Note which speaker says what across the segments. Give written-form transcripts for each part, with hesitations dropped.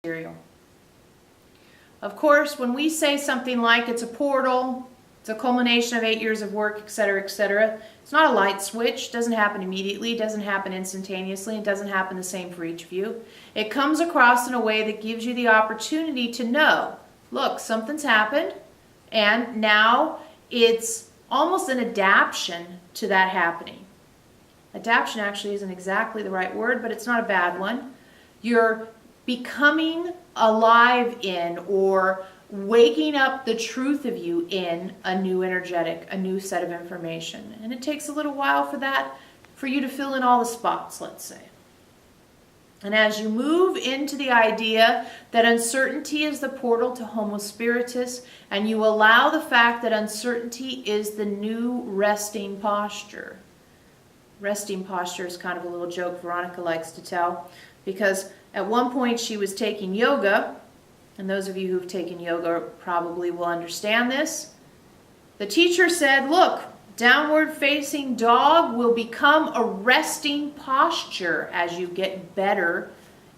Speaker 1: material. Of course, when we say something like it's a portal, it's a culmination of 8 years of work, etc., etc., it's not a light switch. It doesn't happen immediately. It doesn't happen instantaneously. It doesn't happen the same for each of you. It comes across in a way that gives you the opportunity to know, look, something's happened, and now it's almost an adaptation to that happening. Adaptation actually isn't exactly the right word, but it's not a bad one. You're becoming alive in, or waking up the truth of you in, a new energetic, a new set of information. And it takes a little while for you to fill in all the spots, let's say. And as you move into the idea that uncertainty is the portal to Homo Spiritus, and you allow the fact that uncertainty is the new resting posture. Resting posture is kind of a little joke Veronica likes to tell, because at one point she was taking yoga, and those of you who've taken yoga probably will understand this. The teacher said, look, downward facing dog will become a resting posture as you get better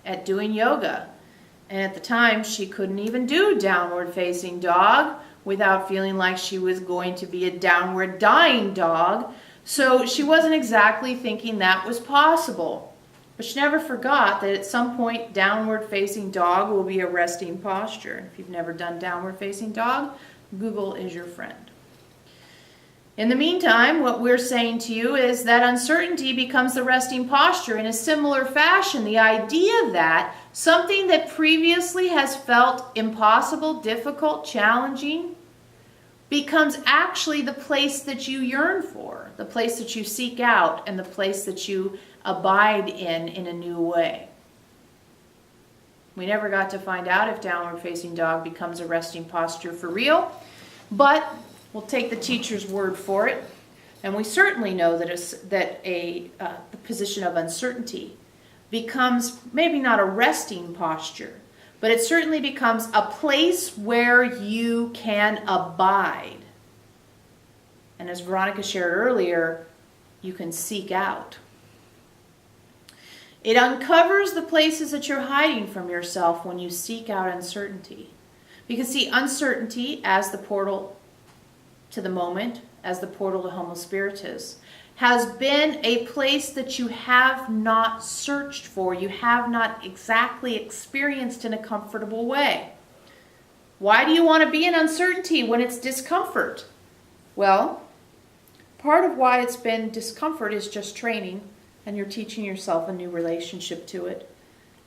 Speaker 1: at doing yoga. And at the time, she couldn't even do downward facing dog without feeling like she was going to be a downward dying dog. So she wasn't exactly thinking that was possible. But she never forgot that at some point, downward facing dog will be a resting posture. If you've never done downward facing dog, Google is your friend. In the meantime, what we're saying to you is that uncertainty becomes the resting posture in a similar fashion. The idea that something that previously has felt impossible, difficult, challenging, becomes actually the place that you yearn for, the place that you seek out, and the place that you abide in a new way. We never got to find out if downward facing dog becomes a resting posture for real, but we'll take the teacher's word for it. And we certainly know that the position of uncertainty becomes maybe not a resting posture, but it certainly becomes a place where you can abide. And as Veronica shared earlier, you can seek out. It uncovers the places that you're hiding from yourself when you seek out uncertainty. Because see, uncertainty as the portal to the moment, as the portal to Homo Spiritus, has been a place that you have not searched for, you have not exactly experienced in a comfortable way. Why do you want to be in uncertainty when it's discomfort? Well, part of why it's been discomfort is just training, and you're teaching yourself a new relationship to it.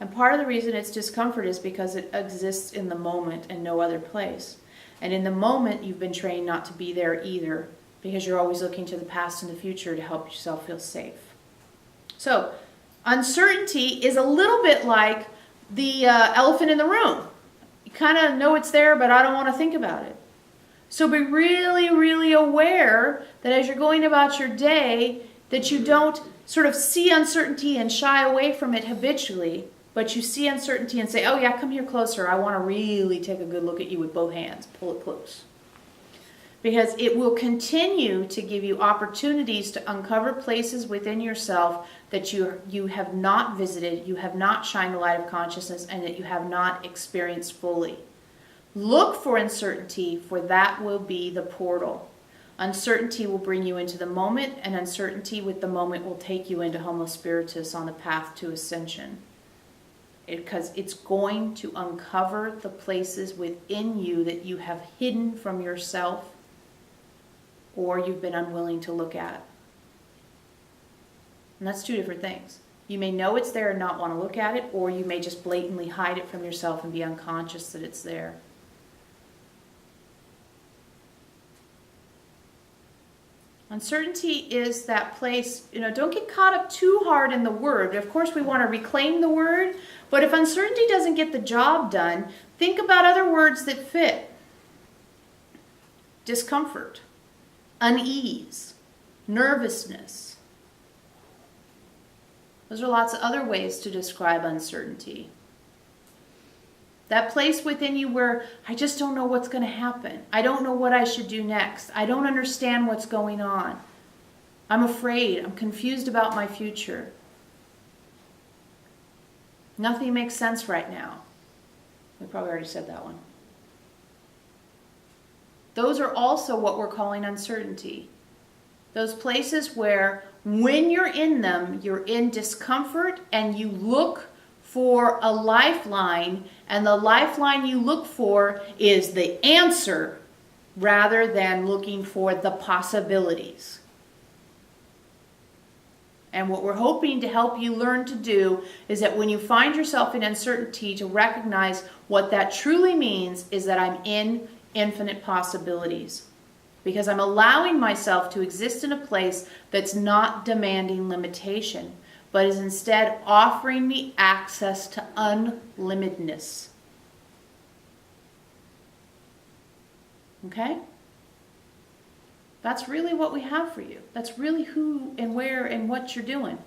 Speaker 1: And part of the reason it's discomfort is because it exists in the moment and no other place. And in the moment, you've been trained not to be there either, because you're always looking to the past and the future to help yourself feel safe. So, uncertainty is a little bit like the elephant in the room. You kind of know it's there, but I don't want to think about it. So be really, really aware that as you're going about your day, that you don't sort of see uncertainty and shy away from it habitually, but you see uncertainty and say, oh yeah, come here closer. I want to really take a good look at you with both hands. Pull it close. Because it will continue to give you opportunities to uncover places within yourself that you have not visited, you have not shined the light of consciousness, and that you have not experienced fully. Look for uncertainty, for that will be the portal. Uncertainty will bring you into the moment, and uncertainty with the moment will take you into Homo Spiritus on the path to ascension. Because it's going to uncover the places within you that you have hidden from yourself or you've been unwilling to look at. And that's two different things. You may know it's there and not want to look at it, or you may just blatantly hide it from yourself and be unconscious that it's there. Uncertainty is that place, don't get caught up too hard in the word. Of course, we want to reclaim the word, but if uncertainty doesn't get the job done, think about other words that fit. Discomfort, unease, nervousness. Those are lots of other ways to describe uncertainty. That place within you where I just don't know what's going to happen. I don't know what I should do next. I don't understand what's going on. I'm afraid. I'm confused about my future. Nothing makes sense right now. We probably already said that one. Those are also what we're calling uncertainty. Those places where when you're in them, you're in discomfort and you look for a lifeline, and the lifeline you look for is the answer rather than looking for the possibilities. And what we're hoping to help you learn to do is that when you find yourself in uncertainty, to recognize what that truly means is that I'm in infinite possibilities. Because I'm allowing myself to exist in a place that's not demanding limitation, but is instead offering me access to unlimitedness. Okay? That's really what we have for you. That's really who and where and what you're doing.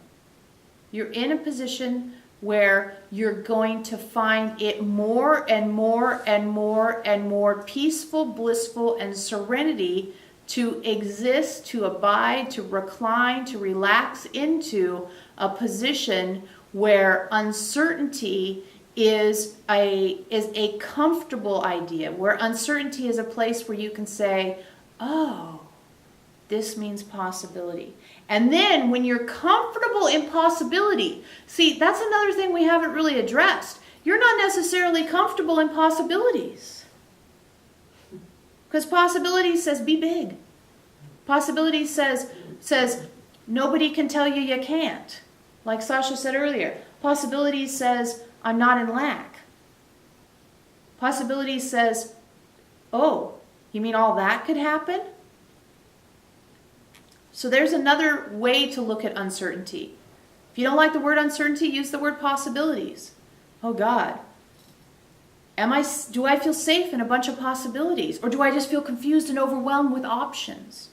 Speaker 1: You're in a position where you're going to find it more and more and more and more peaceful, blissful, and serenity to exist, to abide, to recline, to relax into a position where uncertainty is a comfortable idea, where uncertainty is a place where you can say, oh, this means possibility. And then when you're comfortable in possibility, see, that's another thing we haven't really addressed. You're not necessarily comfortable in possibilities. Because possibility says be big. Possibility says nobody can tell you you can't. Like Sasha said earlier, possibility says I'm not in lack. Possibility says, oh, you mean all that could happen? So there's another way to look at uncertainty. If you don't like the word uncertainty, use the word possibilities. Oh God, do I feel safe in a bunch of possibilities? Or do I just feel confused and overwhelmed with options?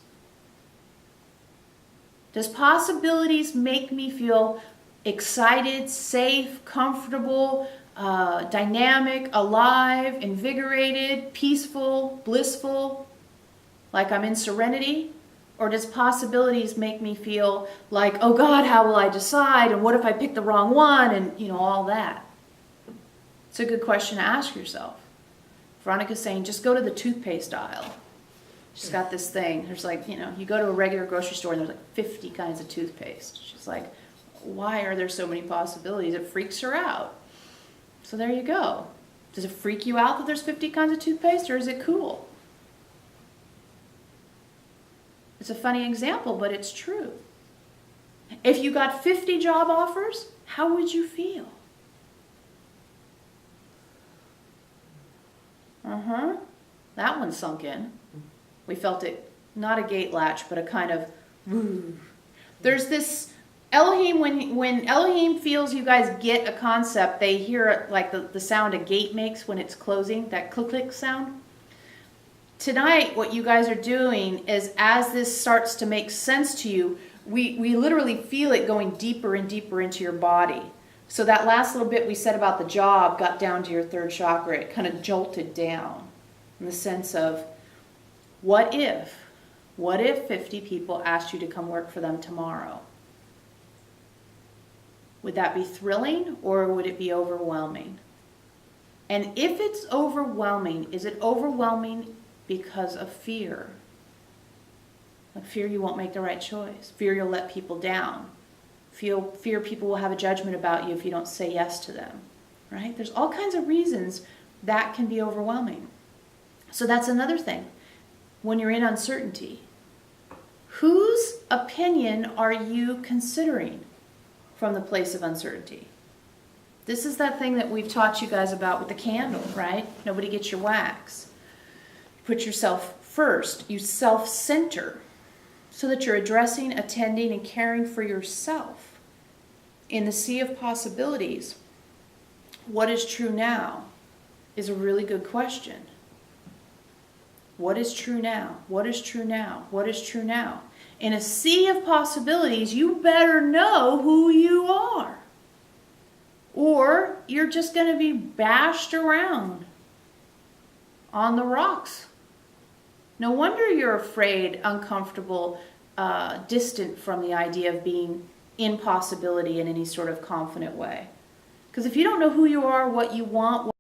Speaker 1: Does possibilities make me feel excited, safe, comfortable, dynamic, alive, invigorated, peaceful, blissful, like I'm in serenity? Or does possibilities make me feel like, oh God, how will I decide? And what if I pick the wrong one? And, all that. It's a good question to ask yourself. Veronica's saying, just go to the toothpaste aisle. She's got this thing. There's you go to a regular grocery store and there's 50 kinds of toothpaste. She's like, why are there so many possibilities? It freaks her out. So there you go. Does it freak you out that there's 50 kinds of toothpaste, or is it cool? It's a funny example, but it's true. If you got 50 job offers, how would you feel? That one sunk in. We felt it, not a gate latch, but a kind of, woo. There's this, Elohim, when Elohim feels you guys get a concept, they hear it like the sound a gate makes when it's closing, that click-click sound. Tonight, what you guys are doing is, as this starts to make sense to you, we literally feel it going deeper and deeper into your body. So that last little bit we said about the job got down to your third chakra. It kind of jolted down in the sense of, what if 50 people asked you to come work for them tomorrow? Would that be thrilling, or would it be overwhelming? And if it's overwhelming, is it overwhelming because of fear? Like fear you won't make the right choice. Fear you'll let people down. Fear people will have a judgment about you if you don't say yes to them. Right? There's all kinds of reasons that can be overwhelming. So that's another thing. When you're in uncertainty, whose opinion are you considering from the place of uncertainty? This is that thing that we've taught you guys about with the candle, right? Nobody gets your wax. Put yourself first. You self-center so that you're addressing, attending, and caring for yourself. In the sea of possibilities, what is true now is a really good question. What is true now? What is true now? What is true now? In a sea of possibilities, you better know who you are. Or you're just going to be bashed around on the rocks. No wonder you're afraid, uncomfortable, distant from the idea of being in possibility in any sort of confident way. Because if you don't know who you are, what you want,